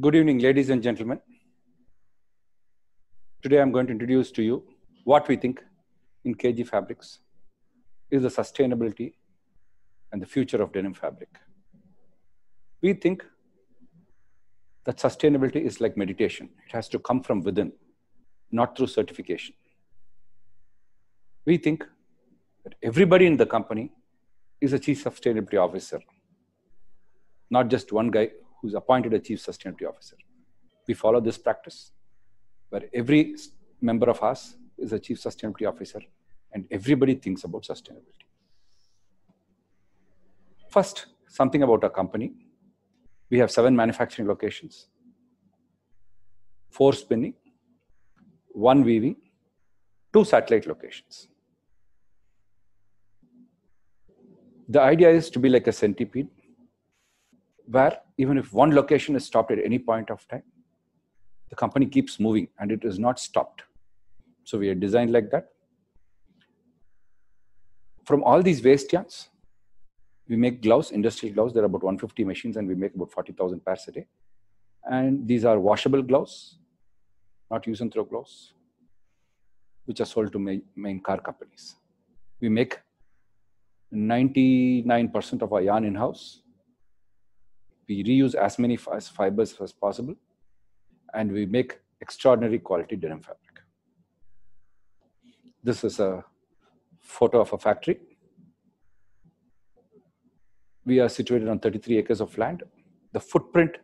Good evening, ladies and gentlemen. Today I'm going to introduce to you what we think in KG Fabriks is the sustainability and the future of denim fabric. We think that sustainability is like meditation. It has to come from within, not through certification. We think that everybody in the company is a chief sustainability officer, not just one guy who's appointed a chief sustainability officer. We follow this practice where every member of us is a chief sustainability officer and everybody thinks about sustainability. First, something about our company. We have 7 manufacturing locations, 4 spinning, 1 weaving, 2 satellite locations. The idea is to be like a centipede, where even if one location is stopped at any point of time, the company keeps moving and it is not stopped. So we are designed like that. From all these waste yarns, we make gloves, industrial gloves. There are about 150 machines and we make about 40,000 pairs a day. And these are washable gloves, not use and throw gloves, which are sold to main car companies. We make 99% of our yarn in-house. We reuse as many fibers as possible. And we make extraordinary quality denim fabric. This is a photo of a factory. We are situated on 33 acres of land. The footprint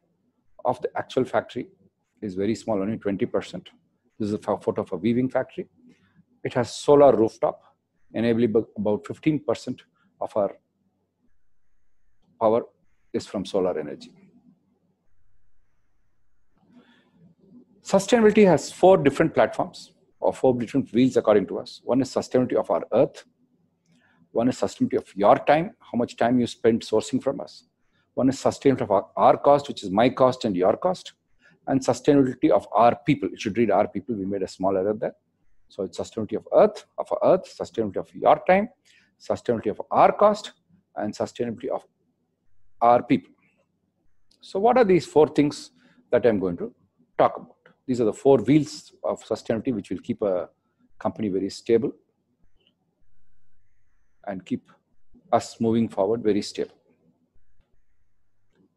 of the actual factory is very small, only 20%. This is a photo of a weaving factory. It has solar rooftop, enabling about 15% of our power is from solar energy. Sustainability has 4 different platforms or 4 different wheels according to us. One is sustainability of our earth. One is sustainability of your time, how much time you spend sourcing from us. One is sustainability of our cost, which is my cost and your cost. And sustainability of our people. It should read our people. We made a small error there. So it's sustainability of earth, sustainability of your time, sustainability of our cost, and sustainability of our people. So what are these 4 things that I'm going to talk about? These are the 4 wheels of sustainability which will keep a company very stable and keep us moving forward very stable.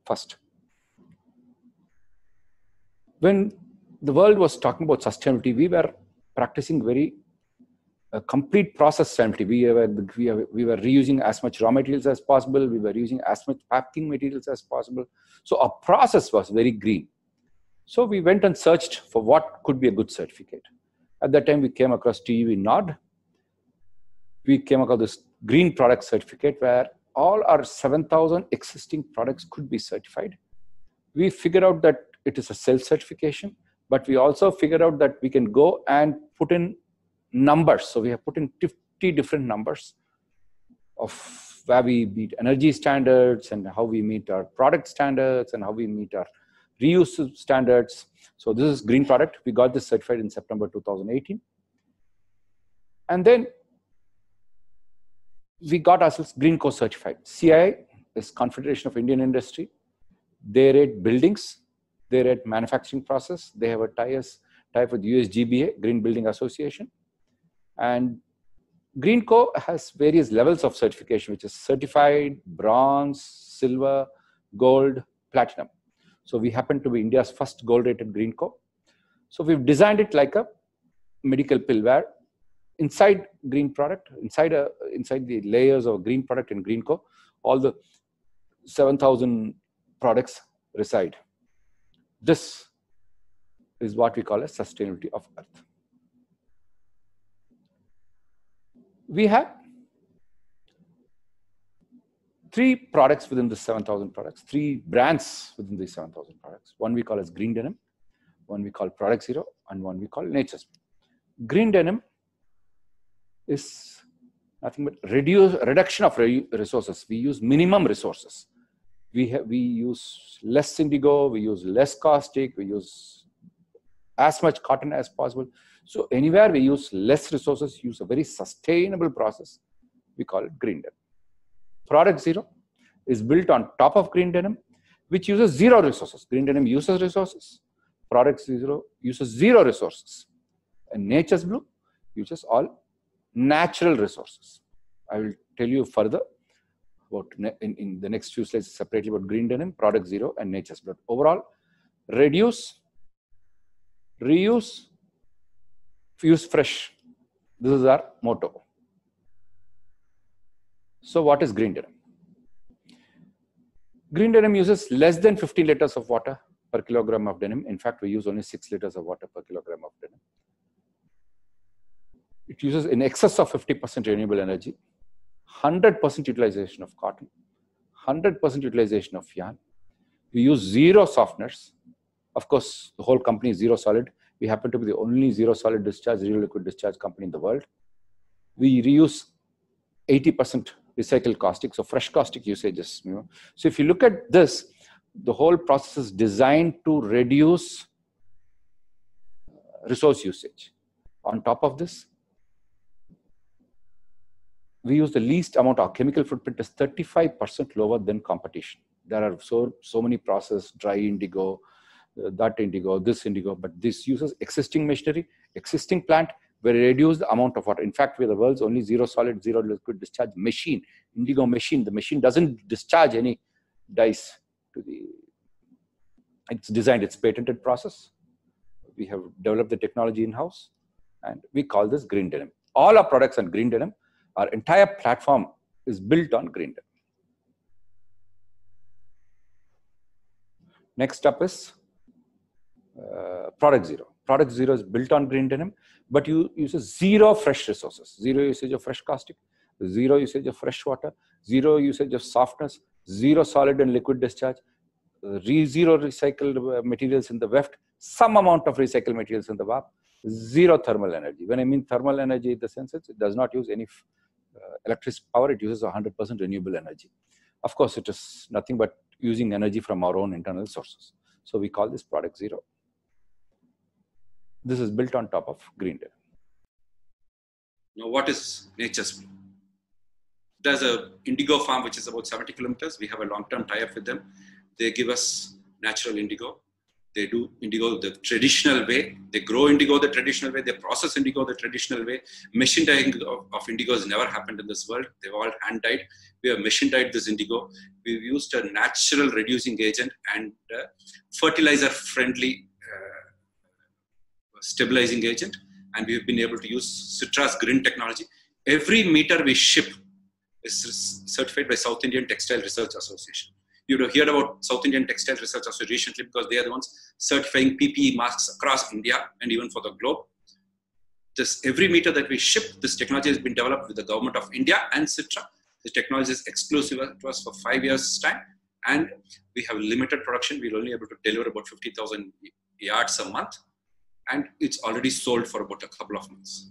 First, when the world was talking about sustainability, we were practicing very complete process sustainability. We were reusing as much raw materials as possible. We were using as much packing materials as possible. So our process was very green. So we went and searched for what could be a good certificate. At that time, we came across TUV Nod. We came across this green product certificate where all our 7,000 existing products could be certified. We figured out that it is a self-certification, but we also figured out that we can go and put in numbers. So we have put in 50 different numbers of where we meet energy standards and how we meet our product standards and how we meet our reuse standards. So this is green product. We got this certified in September 2018. And then we got ourselves Green Co certified. CII is Confederation of Indian Industry. They rate buildings. They rate manufacturing process. They have a tie with USGBA, Green Building Association. And Green Co has various levels of certification, which is certified, bronze, silver, gold, platinum. So we happen to be India's first gold-rated Green Co. So we've designed it like a medical pill where inside green product, inside the layers of green product in Green Co, all the 7,000 products reside. This is what we call as sustainability of earth. We have 3 products within the 7,000 products, 3 brands within the 7,000 products. One we call as Green Denim, one we call Product Zero, and one we call Nature's. Green Denim is nothing but reduction of resources. We use minimum resources. We use less indigo, we use less caustic, we use as much cotton as possible. So anywhere we use less resources, use a very sustainable process, we call it Green Denim. Product Zero is built on top of Green Denim. which uses zero resources. Green denim uses resources. Product zero uses zero resources. And nature's blue uses all natural resources. I will tell you further about in the next few slides separately about green denim, product zero, and nature's blue. Overall, reduce, reuse, use fresh. This is our motto. So what is green denim? Green denim uses less than 50 liters of water per kilogram of denim. In fact, we use only 6 liters of water per kilogram of denim. It uses in excess of 50% renewable energy, 100% utilization of cotton, 100% utilization of yarn. We use zero softeners. Of course, the whole company is zero solid. We happen to be the only zero solid discharge, zero liquid discharge company in the world. We reuse 80% recycled caustic, so fresh caustic usages. So if you look at this, the whole process is designed to reduce resource usage. On top of this, we use the least amount. Our chemical footprint is 35% lower than competition. There are so many processes, dry indigo, that indigo, this indigo, but this uses existing machinery, existing plant, where we reduce the amount of water. In fact, we are the world's only zero solid, zero liquid discharge machine, indigo machine. The machine doesn't discharge any dyes to the, it's designed, it's patented process. We have developed the technology in-house, and we call this green denim. All our products on green denim, our entire platform is built on green denim. Next up is product zero. Product zero is built on green denim, but you use zero fresh resources, zero usage of fresh caustic, zero usage of fresh water, zero usage of softness, zero solid and liquid discharge, zero recycled materials in the weft, some amount of recycled materials in the warp, zero thermal energy. When I mean thermal energy, in the sense it does not use any electric power, it uses 100% renewable energy. Of course, it is nothing but using energy from our own internal sources. So we call this product zero. This is built on top of green denim. Now, what is nature's blue? There's a indigo farm which is about 70 kilometers. We have a long-term tie-up with them. They give us natural indigo. They do indigo the traditional way. They grow indigo the traditional way. They process indigo the traditional way. Machine dyeing of indigo has never happened in this world. They've all hand dyed. We have machine dyed this indigo. We've used a natural reducing agent and fertilizer-friendly stabilizing agent. And we've been able to use Citra's green technology. Every meter we ship is certified by South Indian Textile Research Association. You would have heard about South Indian Textile Research Association recently because they are the ones certifying PPE masks across India and even for the globe. Just every meter that we ship, this technology has been developed with the government of India and Citra. The technology is exclusive to us for 5 years' time, and we have limited production. We're only able to deliver about 50,000 yards a month, and it's already sold for about a couple of months.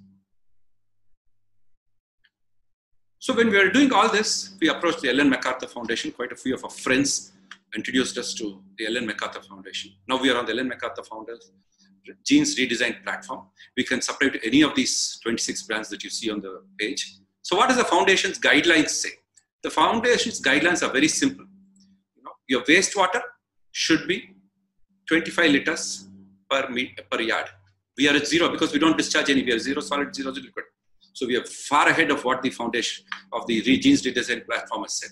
So when we were doing all this, we approached the Ellen MacArthur Foundation. Quite a few of our friends introduced us to the Ellen MacArthur Foundation. Now we are on the Ellen MacArthur Founders Jeans Redesign platform. We can supply to any of these 26 brands that you see on the page. So what does the foundation's guidelines say? The foundation's guidelines are very simple. Your wastewater should be 25 liters per yard. We are at zero because we don't discharge any. We are zero solid, zero liquid. So we are far ahead of what the foundation of the Jeans Redesign platform has said.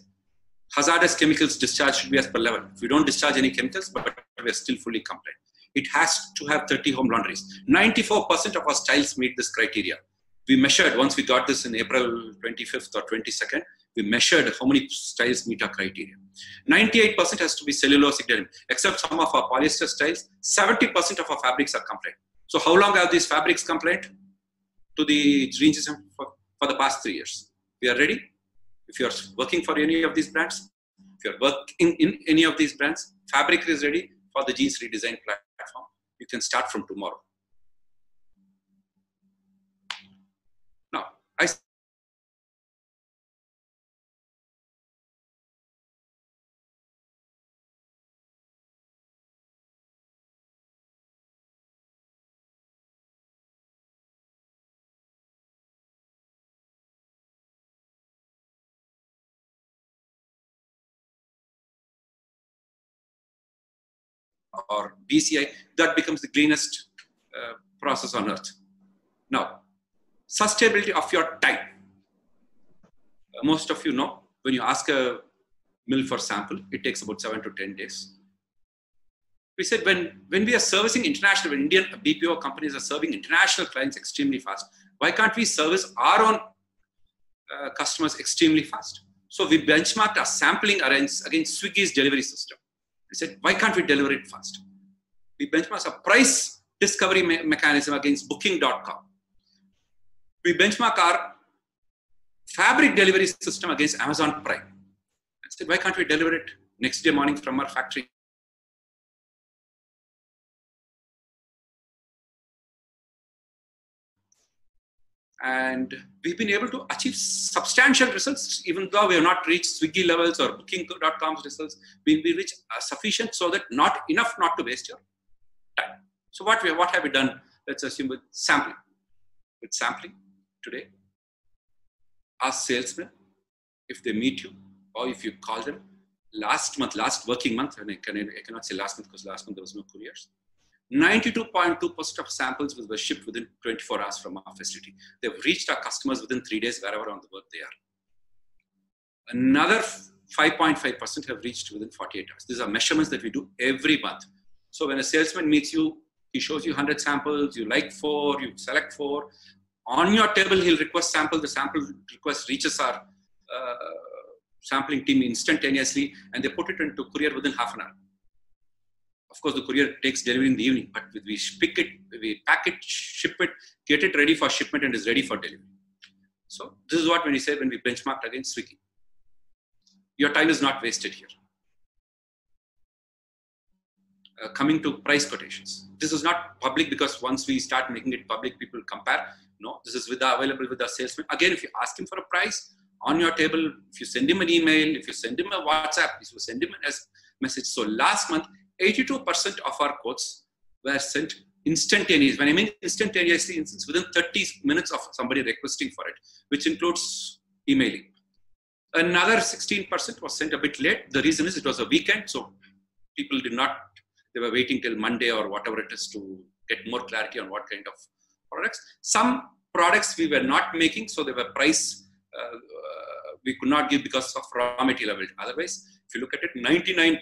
Hazardous chemicals discharge should be as per level. We don't discharge any chemicals, but we are still fully compliant. It has to have 30 home laundries. 94% of our styles meet this criteria. We measured, once we got this in April 25th or 22nd, we measured how many styles meet our criteria. 98% has to be cellulosic denim. Except some of our polyester styles, 70% of our fabrics are compliant. So how long are these fabrics compliant to the green system? For the past 3 years. We are ready. If you are working for any of these brands, if you are working in any of these brands, fabric is ready for the Jeans Redesign platform. You can start from tomorrow. Now, I or BCI, that becomes the cleanest process on earth. Now, sustainability of your time. Most of you know, when you ask a mill for sample, it takes about 7 to 10 days. We said when we are servicing international, when Indian BPO companies are serving international clients extremely fast, why can't we service our own customers extremely fast? So we benchmarked our sampling against Swiggy's delivery system. We said, why can't we deliver it fast? We benchmarked our price discovery mechanism against booking.com. We benchmark our fabric delivery system against Amazon Prime. I said, why can't we deliver it next day morning from our factory? And we've been able to achieve substantial results, even though we have not reached Swiggy levels or booking.com's results. We reach sufficient so that not enough not to waste your time. So what have we done? Let's assume with sampling. With sampling today, our salesmen, if they meet you or if you call them, last working month, and I cannot say last month because last month there was no couriers, 92.2% of samples were shipped within 24 hours from our facility. They've reached our customers within 3 days wherever on the world they are. Another 5.5% have reached within 48 hours. These are measurements that we do every month. So when a salesman meets you, he shows you 100 samples, you like 4, you select 4. On your table, he'll request sample. The sample request reaches our sampling team instantaneously, and they put it into courier within half an hour. Of course, the courier takes delivery in the evening, but we pick it, we pack it, ship it, get it ready for shipment, and is ready for delivery. So this is what when we say when we benchmarked against Swiggy. Your time is not wasted here. Coming to price quotations. This is not public because once we start making it public, people compare. No, this is available with our salesman. Again, if you ask him for a price on your table, if you send him an email, if you send him a WhatsApp, if you send him a message. So last month, 82% of our quotes were sent instantaneously. When I mean instantaneously, it's within 30 minutes of somebody requesting for it, which includes emailing. Another 16% was sent a bit late. The reason is it was a weekend, so people they were waiting till Monday or whatever it is to get more clarity on what kind of products. Some products we were not making, so they were price, we could not give because of raw material availability. Otherwise, if you look at it, 99%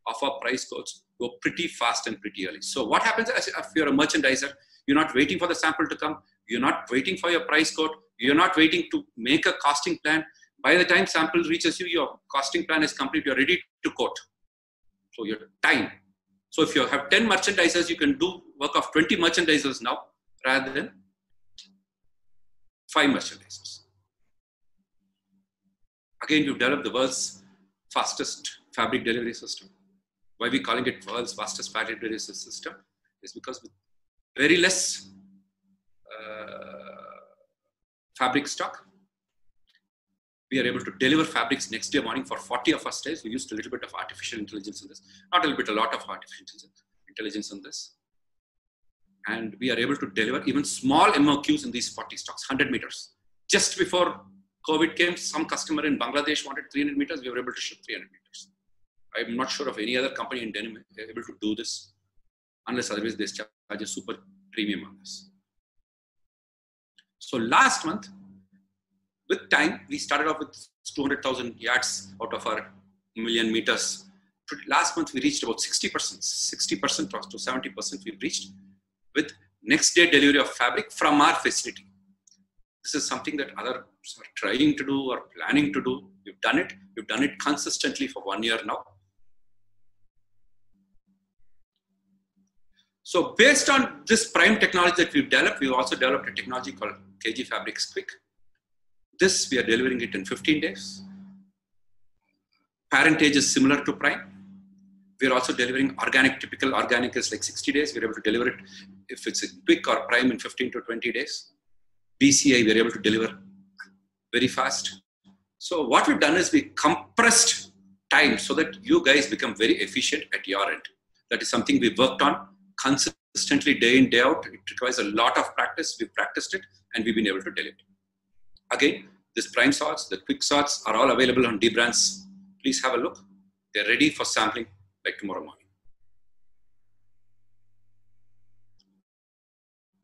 of our price quotes go pretty fast and pretty early. So what happens if you're a merchandiser, you're not waiting for the sample to come, you're not waiting for your price quote, you're not waiting to make a costing plan. By the time sample reaches you, your costing plan is complete, you're ready to quote. So your time. So if you have 10 merchandisers, you can do work of 20 merchandisers now rather than 5 merchandisers. Again, we've developed the world's fastest fabric delivery system. Why we calling it world's fastest fabric delivery system is because with very less fabric stock, we are able to deliver fabrics next day morning for 40 of our styles. We used a little bit of artificial intelligence in this. Not a little bit, a lot of artificial intelligence in this. And we are able to deliver even small MOQs in these 40 stocks, 100 meters. Just before COVID came, some customer in Bangladesh wanted 300 meters. We were able to ship 300 meters. I'm not sure of any other company in Denim able to do this, unless otherwise they charge a super premium on this. So last month, with time, we started off with 200,000 yards out of our million meters. Last month, we reached about 60%, 60% to 70% we've reached with next day delivery of fabric from our facility. This is something that others are trying to do or planning to do. We've done it. We've done it consistently for 1 year now. So based on this prime technology that we've developed, we've also developed a technology called KG Fabriks Quick. This, we are delivering it in 15 days. Parentage is similar to prime. We're also delivering organic. Typical organic is like 60 days. We're able to deliver it if it's a quick or prime in 15 to 20 days. BCI, we're able to deliver very fast. So what we've done is we compressed time so that you guys become very efficient at your end. That is something we've worked on consistently day in, day out. It requires a lot of practice. We've practiced it and we've been able to deliver. Again, this prime sorts, the quick sorts are all available on D brands. Please have a look. They're ready for sampling like tomorrow morning.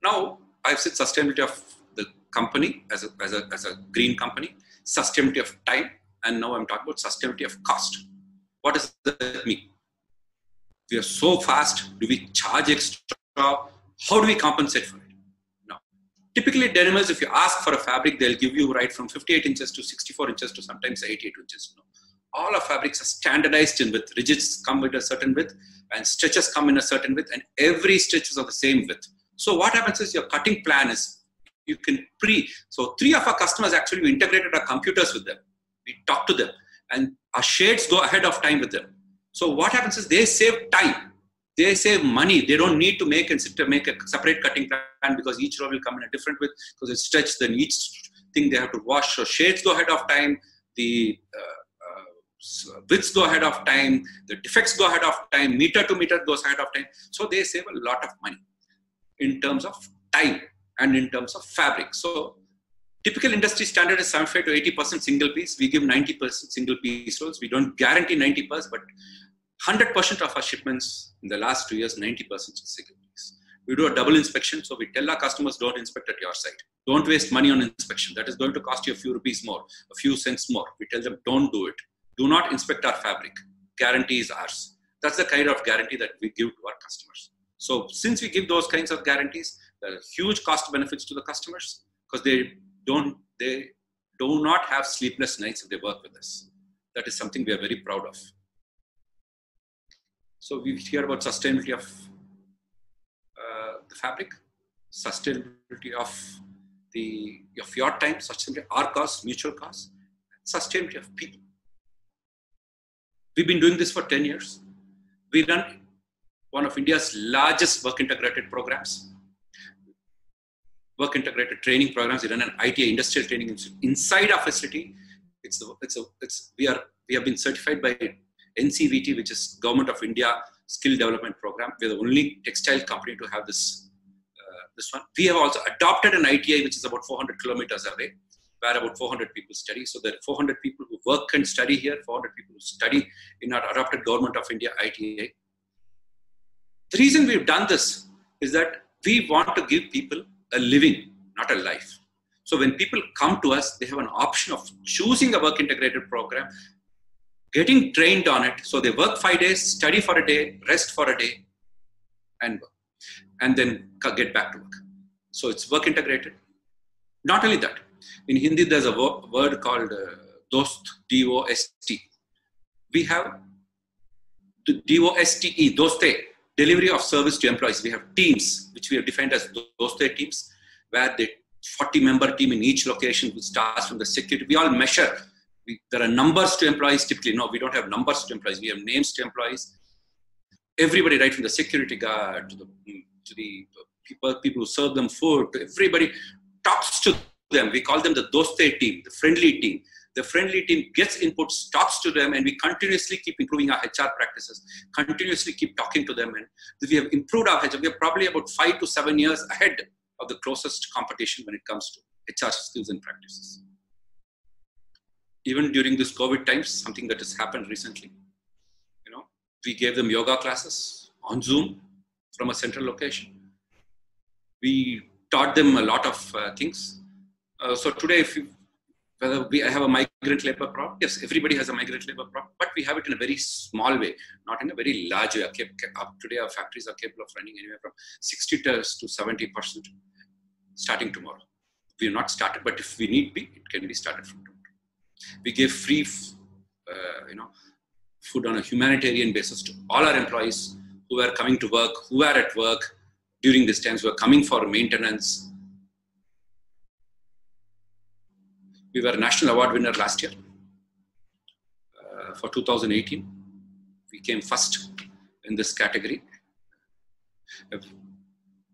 Now, I've said sustainability of the company as a green company, sustainability of time, and now I'm talking about sustainability of cost. What does that mean? We are so fast. Do we charge extra? How do we compensate for it? No. Typically, denimers, if you ask for a fabric, they'll give you right from 58 inches to 64 inches to sometimes 88 inches. No. All our fabrics are standardized in width. Rigids come with a certain width, and stretches come in a certain width, and every stitch is of the same width. So what happens is your cutting plan is, you can so 3 of our customers actually, we integrated our computers with them. We talk to them, and our shades go ahead of time with them. So what happens is they save time, they save money. They don't need to make a separate cutting plan, because each row will come in a different width because it's stretched. Then each thing they have to wash. So shades go ahead of time, the widths go ahead of time, the defects go ahead of time, meter to meter goes ahead of time. So they save a lot of money in terms of time and in terms of fabric. So typical industry standard is 75 to 80% single piece. We give 90% single piece rolls. We don't guarantee 90%, but 100% of our shipments in the last 2 years, 90% is single piece. We do a double inspection. So we tell our customers, don't inspect at your site. Don't waste money on inspection. That is going to cost you a few rupees more, a few cents more. We tell them, don't do it. Do not inspect our fabric. Guarantee is ours. That's the kind of guarantee that we give to our customers. So since we give those kinds of guarantees, there are huge cost benefits to the customers, because they do not have sleepless nights if they work with us. That is something we are very proud of. So we hear about sustainability of the fabric, sustainability of your time, sustainability of our costs, mutual costs, sustainability of people. We've been doing this for 10 years. We run one of India's largest work integrated programs. Work integrated training programs. We run an ITI industrial training institute inside our facility. We have been certified by NCVT, which is Government of India Skill Development Program. We're the only textile company to have this one. We have also adopted an ITI, which is about 400 kilometers away, where about 400 people study. So there are 400 people who work and study here, 400 people who study in our adopted Government of India ITI. The reason we've done this is that we want to give people a living, not a life. So when people come to us, they have an option of choosing a work integrated program, getting trained on it. So they work 5 days, study for a day, rest for a day, and work, and then get back to work. So it's work integrated. Not only that, in Hindi, there's a word called dost, D-O-S-T. We have the D-O-S-T-E, doste, delivery of service to employees. We have teams, which we have defined as doste teams, where the 40-member team in each location, which starts from the security. We all measure. There are numbers to employees typically. No, we don't have numbers to employees. We have names to employees. Everybody, right from the security guard to the people who serve them food, to everybody talks to them. We call them the doste team, the friendly team. The friendly team gets inputs, talks to them, and we continuously keep improving our HR practices, continuously keep talking to them. And we have improved our HR. We are probably about 5 to 7 years ahead of the closest competition when it comes to HR skills and practices. Even during this COVID times, something that has happened recently, we gave them yoga classes on Zoom from a central location. We taught them a lot of things. So today, whether I have a migrant labor problem, yes, everybody has a migrant labor problem, but we have it in a very small way, not in a very large way. Today, our factories are capable of running anywhere from 60 to 70% starting tomorrow. We are not started, but if we need be, it can be started from tomorrow. We give free, food on a humanitarian basis to all our employees who are coming to work, who are at work during these times, who are coming for maintenance. We were a national award winner last year for 2018. We came first in this category.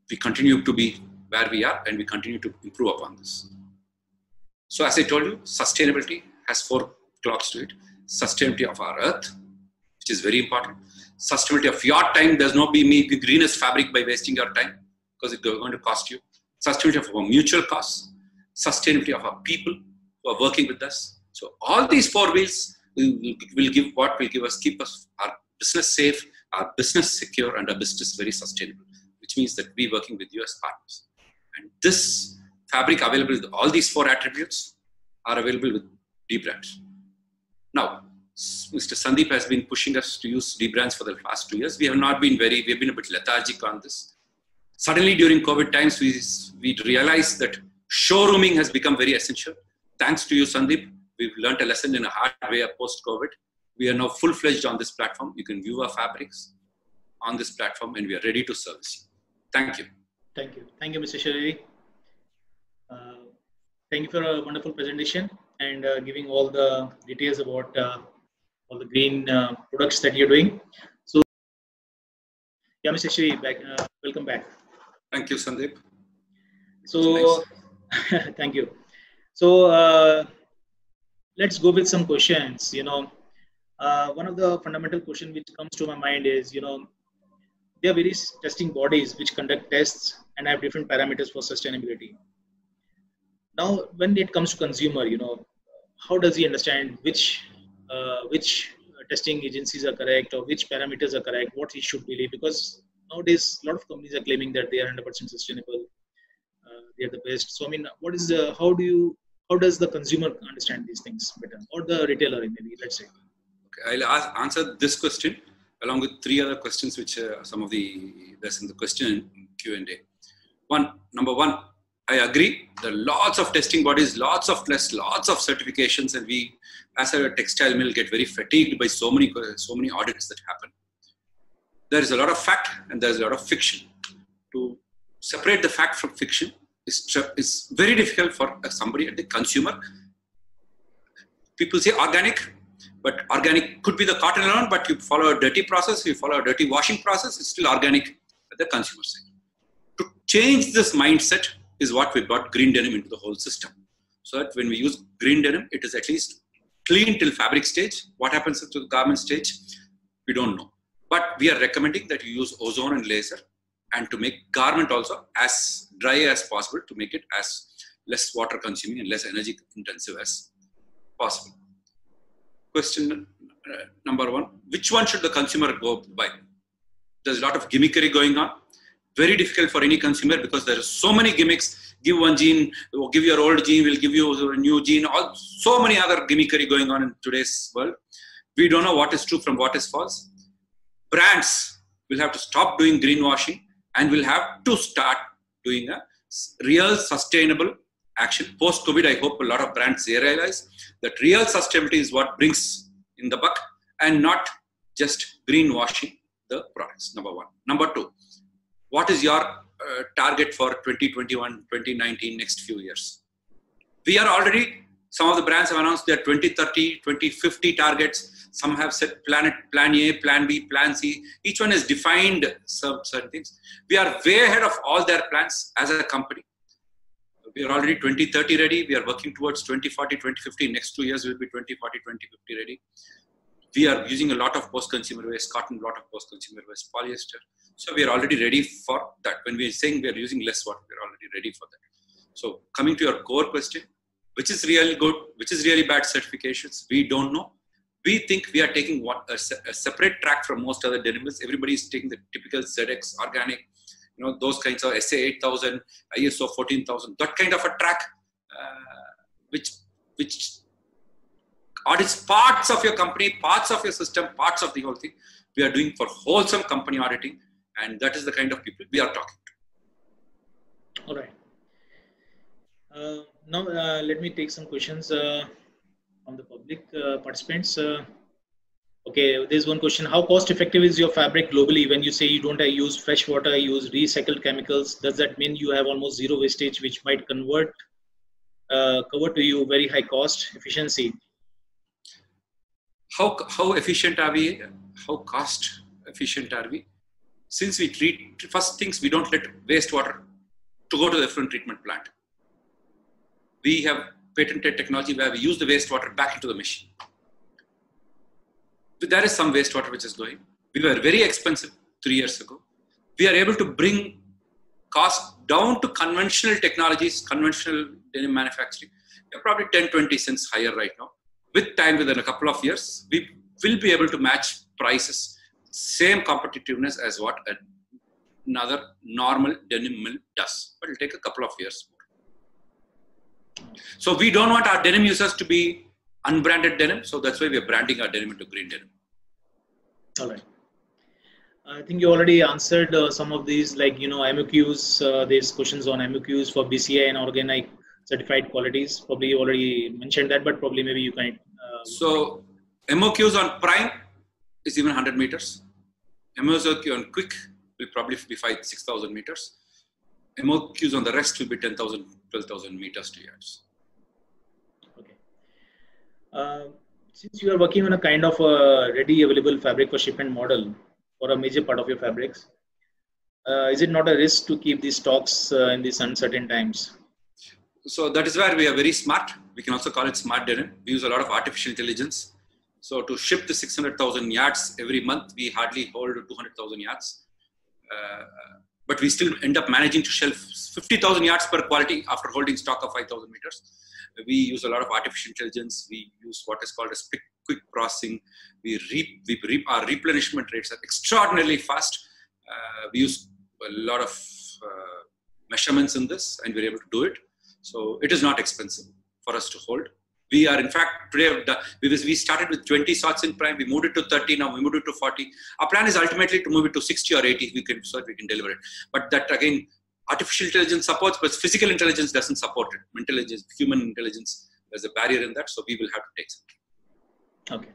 We continue to be where we are, and we continue to improve upon this. So as I told you, sustainability has 4 clocks to it. Sustainability of our earth, which is very important. Sustainability of your time. There's no be me the greenest fabric by wasting your time, because it's going to cost you. Sustainability of our mutual costs. Sustainability of our people who are working with us. So all these 4 wheels will give us, keep us, our business safe, our business secure, and our business very sustainable, which means that we're working with you as partners. And this fabric available with all these 4 attributes are available with D brands. Now, Mr. Sandeep has been pushing us to use D brands for the past 2 years. We have not been we have been a bit lethargic on this. Suddenly during COVID times, we realized that showrooming has become very essential. Thanks to you, Sandeep, we've learned a lesson in a hard way post-COVID. We are now full-fledged on this platform. You can view our fabrics on this platform and we are ready to service you. Thank you. Thank you. Thank you, Mr. Shariri. Thank you for a wonderful presentation and giving all the details about all the green products that you're doing. So, yeah, Mr. Shariri, welcome back. Thank you, Sandeep. So, nice. Thank you. So, let's go with some questions. You know, one of the fundamental questions which comes to my mind is, you know, there are various testing bodies which conduct tests and have different parameters for sustainability. Now, when it comes to consumer, you know, how does he understand which testing agencies are correct or which parameters are correct, what he should believe? Because nowadays, a lot of companies are claiming that they are 100% sustainable, they are the best. So, I mean, what is the, how does the consumer understand these things better, or the retailer, maybe, let's say? Okay, I'll answer this question along with 3 other questions which there's in the question Q&A. Number one, I agree. There are lots of testing bodies, lots of tests, lots of certifications, and we, as a textile mill, get very fatigued by so many audits that happen. There is a lot of fact and there is a lot of fiction. To separate the fact from fiction is very difficult for somebody at the consumer. People say organic, but organic could be the cotton alone, but you follow a dirty process, you follow a dirty washing process, it's still organic at the consumer side. To change this mindset is what we brought green denim into the whole system. So that when we use green denim, it is at least clean till fabric stage. What happens to the garment stage, we don't know. But we are recommending that you use ozone and laser, and to make garment also as dry as possible, to make it as less water consuming and less energy intensive as possible. Question number 1, which one should the consumer go by? There's a lot of gimmickry going on. Very difficult for any consumer because there are so many gimmicks. Give one jean, or give your old jean, we'll give you a new jean. So many other gimmickry going on in today's world. We don't know what is true from what is false. Brands will have to stop doing greenwashing and will have to start doing a real sustainable action. Post-COVID, I hope a lot of brands realize that real sustainability is what brings in the buck and not just greenwashing the products, number 1. Number 2, what is your target for 2021, 2019, next few years? We are already, some of the brands have announced their 2030, 2050 targets. Some have set plan A, plan B, plan C. Each one has defined some certain things. We are way ahead of all their plans as a company. We are already 2030 ready. We are working towards 2040, 2050. Next 2 years will be 2040, 2050 ready. We are using a lot of post-consumer waste, cotton, a lot of post-consumer waste, polyester. So we are already ready for that. When we are saying we are using less water, we are already ready for that. So coming to your core question, which is really good, which is really bad certifications, we don't know. We think we are taking a separate track from most other denim mills. Everybody is taking the typical ZX, organic, you know, those kinds of SA 8000, ISO 14000, that kind of a track, which audits parts of your company, parts of your system, parts of the whole thing. We are doing for wholesome company auditing, and that is the kind of people we are talking to. All right. Now, let me take some questions from the public participants. Okay, there's one question. How cost effective is your fabric globally when you say you don't use fresh water, use recycled chemicals? Does that mean you have almost zero wastage, which might cover to you very high cost efficiency? How efficient are we? How cost efficient are we? Since we treat, first things, we don't let wastewater to go to the effluent treatment plant. We have patented technology where we use the wastewater back into the machine. There is some wastewater which is going. We were very expensive 3 years ago. We are able to bring cost down to conventional technologies, conventional denim manufacturing. They're probably 10-20 cents higher right now. With time, within a couple of years, we will be able to match prices, same competitiveness as what a another normal denim mill does. But it'll take a couple of years more. So we don't want our denim users to be unbranded denim. So that's why we are branding our denim into green denim. All right. I think you already answered some of these, like, MOQs. There's questions on MOQs for BCI and organic certified qualities. Probably you already mentioned that, but probably maybe you can. So MOQs on prime is even 100 meters. MOQ on quick will probably be 6,000 meters. MOQs on the rest will be 10,000, 12,000 meters to yards. Okay. Since you are working on a kind of a ready available fabric for shipment model for a major part of your fabrics, is it not a risk to keep these stocks in these uncertain times? So that is where we are very smart. We can also call it smart denim. We use a lot of artificial intelligence. So to ship the 600,000 yards every month, we hardly hold 200,000 yards. But we still end up managing to shelf 50,000 yards per quality after holding stock of 5,000 meters. We use a lot of artificial intelligence. We use what is called as quick processing. Our replenishment rates are extraordinarily fast. We use a lot of measurements in this, and we're able to do it. So it is not expensive for us to hold. We are, in fact, today, we started with 20 sorts in prime. We moved it to 30. Now we moved it to 40. Our plan is ultimately to move it to 60 or 80 so that we can deliver it. But that, again, artificial intelligence supports, but physical intelligence doesn't support it. Human intelligence, there's a barrier in that. So we will have to take something. Okay.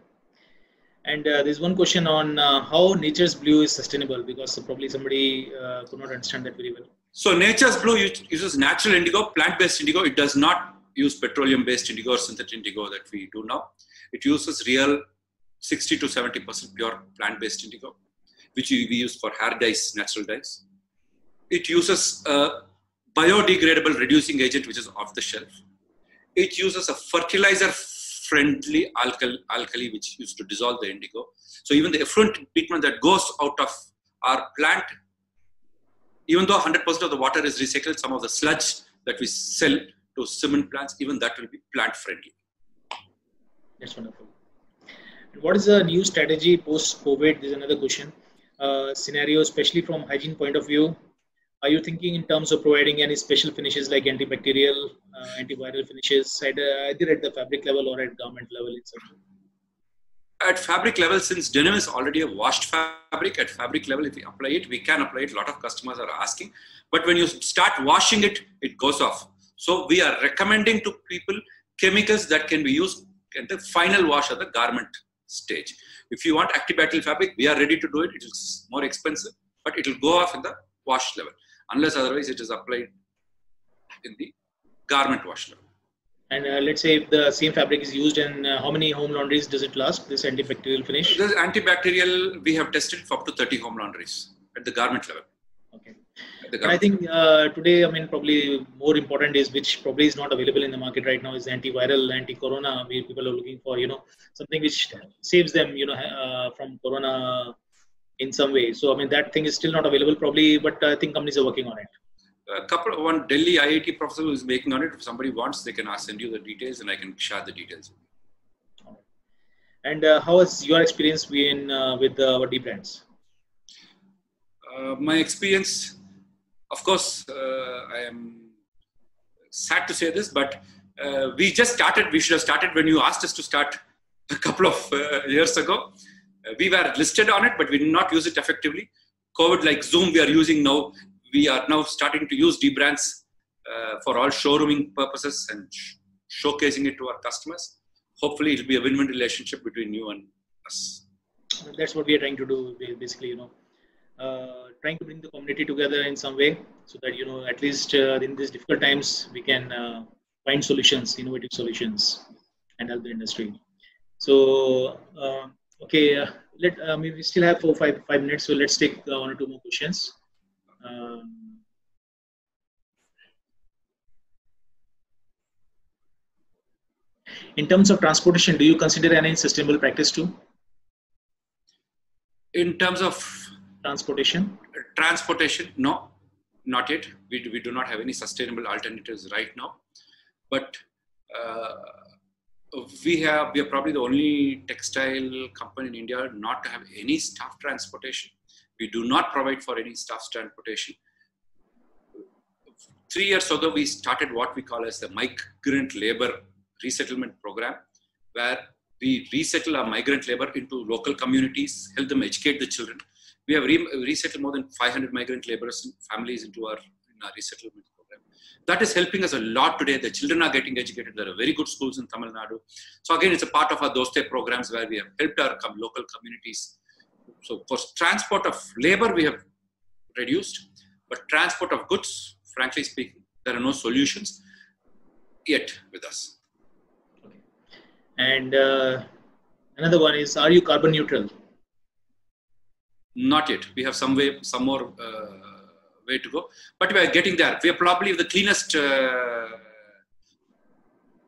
And there's one question on how nature's blue is sustainable, because probably somebody could not understand that very well. So nature's blue uses natural indigo, plant-based indigo. It does not use petroleum-based indigo or synthetic indigo that we do now. It uses real 60 to 70% pure plant-based indigo, which we use for hair dyes, natural dyes. It uses a biodegradable reducing agent, which is off the shelf. It uses a fertilizer-friendly alkali, which used to dissolve the indigo. So even the effluent treatment that goes out of our plant, even though 100% of the water is recycled, some of the sludge that we sell to cement plants, even that will be plant-friendly. That's wonderful. And what is the new strategy post-COVID? There's another question. Scenario, especially from hygiene point of view. Are you thinking in terms of providing any special finishes like antibacterial, antiviral finishes, either at the fabric level or at garment level itself? At fabric level, since denim is already a washed fabric, at fabric level, if we apply it, we can apply it. A lot of customers are asking. But when you start washing it, it goes off. So we are recommending to people chemicals that can be used at the final wash at the garment stage. If you want antibacterial fabric, we are ready to do it. It is more expensive, but it will go off in the wash level. Unless otherwise it is applied in the garment wash level. And let's say if the same fabric is used in how many home laundries does it last, this antibacterial finish? This antibacterial, we have tested for up to 30 home laundries at the garment level. Okay. And I think today, probably more important is, which probably is not available in the market right now, is antiviral, anti-corona, where people are looking for, something which saves them, from corona in some way. So, that thing is still not available probably, but I think companies are working on it. One Delhi IIT professor who is making on it. If somebody wants, they can send you the details and I can share the details. And how has your experience been with our D brands? My experience, of course, I am sad to say this, but we just started. We should have started when you asked us to start a couple of years ago. We were listed on it, but we did not use it effectively. COVID, like Zoom, we are using now. We are now starting to use D brands for all showrooming purposes and showcasing it to our customers. Hopefully, it will be a win-win relationship between you and us. That's what we are trying to do, basically, trying to bring the community together in some way, so that, at least in these difficult times, we can find solutions, innovative solutions, and help the industry. So, okay, we still have 5 minutes, so let's take 1 or 2 more questions. In terms of transportation, do you consider any sustainable practice too? In terms of transportation, no, not yet. We do not have any sustainable alternatives right now. But we are probably the only textile company in India not to have any staff transportation. We do not provide for any staff transportation. 3 years ago, we started what we call as the migrant labor resettlement program, where we resettle our migrant labor into local communities, help them educate the children. We have resettled more than 500 migrant laborers and families in our resettlement program. That is helping us a lot today. The children are getting educated. There are very good schools in Tamil Nadu. So again, it's a part of our Doste programs where we have helped our local communities. So for transport of labor, we have reduced, but transport of goods, frankly speaking, there are no solutions yet with us. Okay. And another one is, are you carbon neutral? Not yet. We have some more way to go, but we are getting there. We are probably the cleanest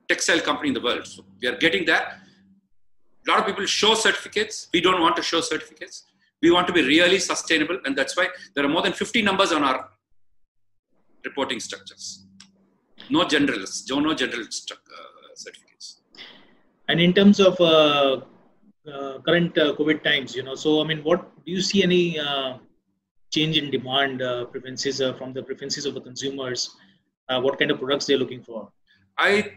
textile company in the world. So we are getting there. A lot of people show certificates. We don't want to show certificates. We want to be really sustainable, and that's why there are more than 50 numbers on our reporting structures. No generalists, no general certificates. And in terms of current COVID times, so I mean, what do you see any change in demand preferences from the preferences of the consumers? What kind of products they're looking for? I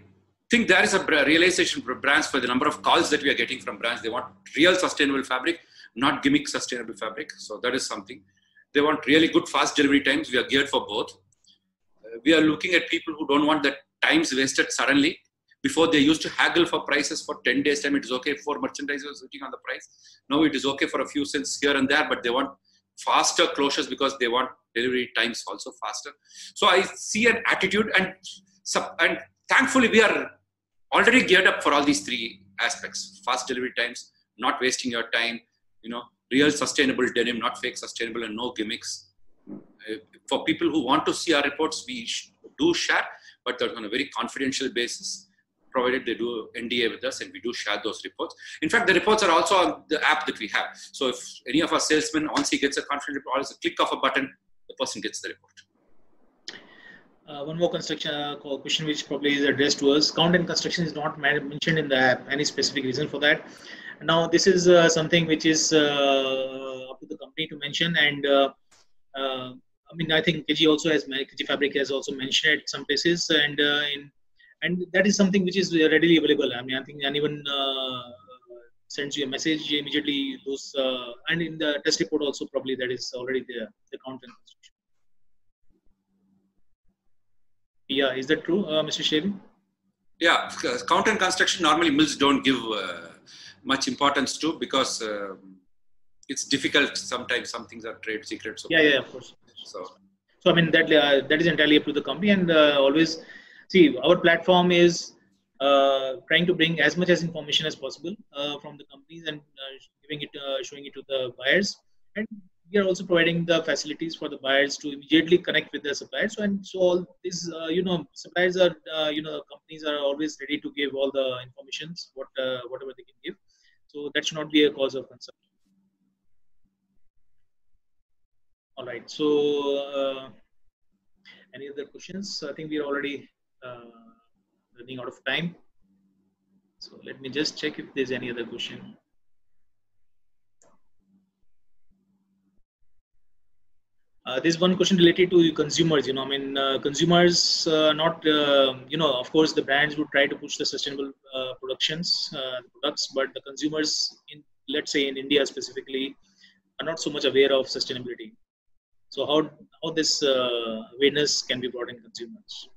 think there is a realization for brands for the number of calls that we are getting from brands. They want real sustainable fabric, not gimmick sustainable fabric. So that is something. They want really good fast delivery times. We are geared for both. We are looking at people who don't want the times wasted suddenly. Before they used to haggle for prices for 10 days time. It is okay for merchandisers sitting on the price. Now it is okay for a few cents here and there, but they want faster closures because they want delivery times also faster. So I see an attitude, and thankfully we are already geared up for all these three aspects: fast delivery times, not wasting your time, real sustainable denim, not fake sustainable, and no gimmicks. For people who want to see our reports, we do share, but they're on a very confidential basis, provided they do NDA with us, and we do share those reports. In fact, the reports are also on the app that we have. So if any of our salesmen, once he gets a confidential report, it's a click of a button, the person gets the report. One more question which probably is addressed to us. Count and construction is not mentioned in the app. Any specific reason for that? Now, this is something which is up to the company to mention, and I mean, I think KG Fabriks has also mentioned it some places, and that is something which is readily available. I mean, I think anyone sends you a message immediately. Those and in the test report also probably that is already there. The count and construction. Yeah, is that true, Mr. Sherry? Yeah, count and construction normally mills don't give much importance to, because it's difficult sometimes. Some things are trade secrets. Yeah, of course. So I mean that is entirely up to the company, and always see our platform is trying to bring as much as information as possible from the companies and showing it to the buyers, and we are also providing the facilities for the buyers to immediately connect with the suppliers. So all these suppliers are companies are always ready to give all the informations whatever they can give. So that should not be a cause of concern. All right. So any other questions? I think we are already running out of time. So let me just check if there's any other question. There's one question related to consumers. I mean, consumers not, of course, the brands would try to push the sustainable products, but the consumers let's say in India specifically, are not so much aware of sustainability. So how this awareness can be brought in consumers?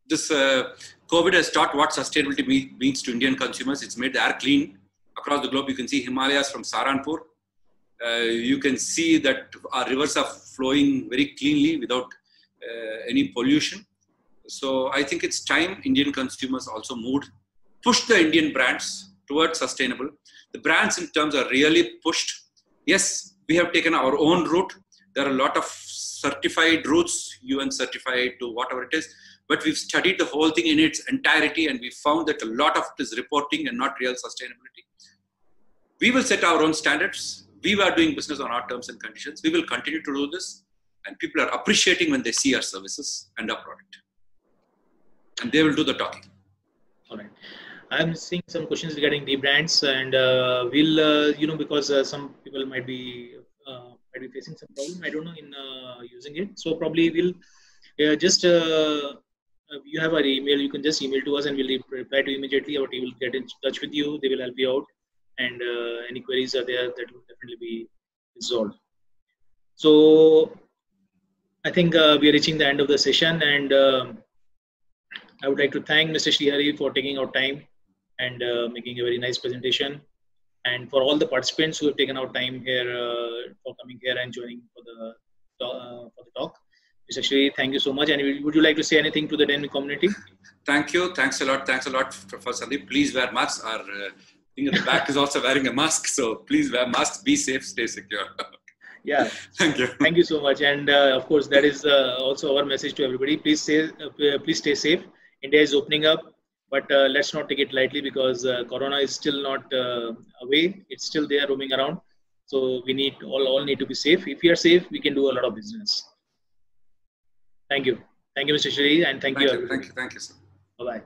This COVID has taught what sustainability means to Indian consumers. It's made the air clean across the globe. You can see Himalayas from Saranpur. You can see that our rivers are flowing very cleanly without any pollution. So I think it's time Indian consumers also push the Indian brands towards sustainable. The brands in terms are really pushed. Yes, we have taken our own route. There are a lot of certified routes, UN certified to whatever it is, but we've studied the whole thing in its entirety, and we found that a lot of it is reporting and not real sustainability. We will set our own standards. We are doing business on our terms and conditions. We will continue to do this, and people are appreciating when they see our services and our product, and they will do the talking. All right. I'm seeing some questions regarding the brands, and we'll, because some people might might be facing some problem. I don't know in using it. So probably we'll just you have our email. You can just email to us, and we'll reply to you immediately. Our team will get in touch with you. They will help you out, and any queries are there that will definitely be resolved. So I think we are reaching the end of the session, and I would like to thank Mr. Srihari for taking out time and making a very nice presentation, and for all the participants who have taken out time here for coming here and joining for the talk. Mr. Shri, thank you so much. And would you like to say anything to the Denim community? Thank you. Thanks a lot. Thanks a lot, Professor Sandeep. Please wear masks. Our thing at the back is also wearing a mask. So please wear masks. Be safe. Stay secure. Yeah. Thank you. Thank you so much. And of course, that is also our message to everybody. Please stay safe. India is opening up, but let's not take it lightly, because Corona is still not away. It's still there roaming around. So we need all need to be safe. If we are safe, we can do a lot of business. Thank you. Thank you, Mr. Shri, and thank you. Thank you, sir. Bye-bye.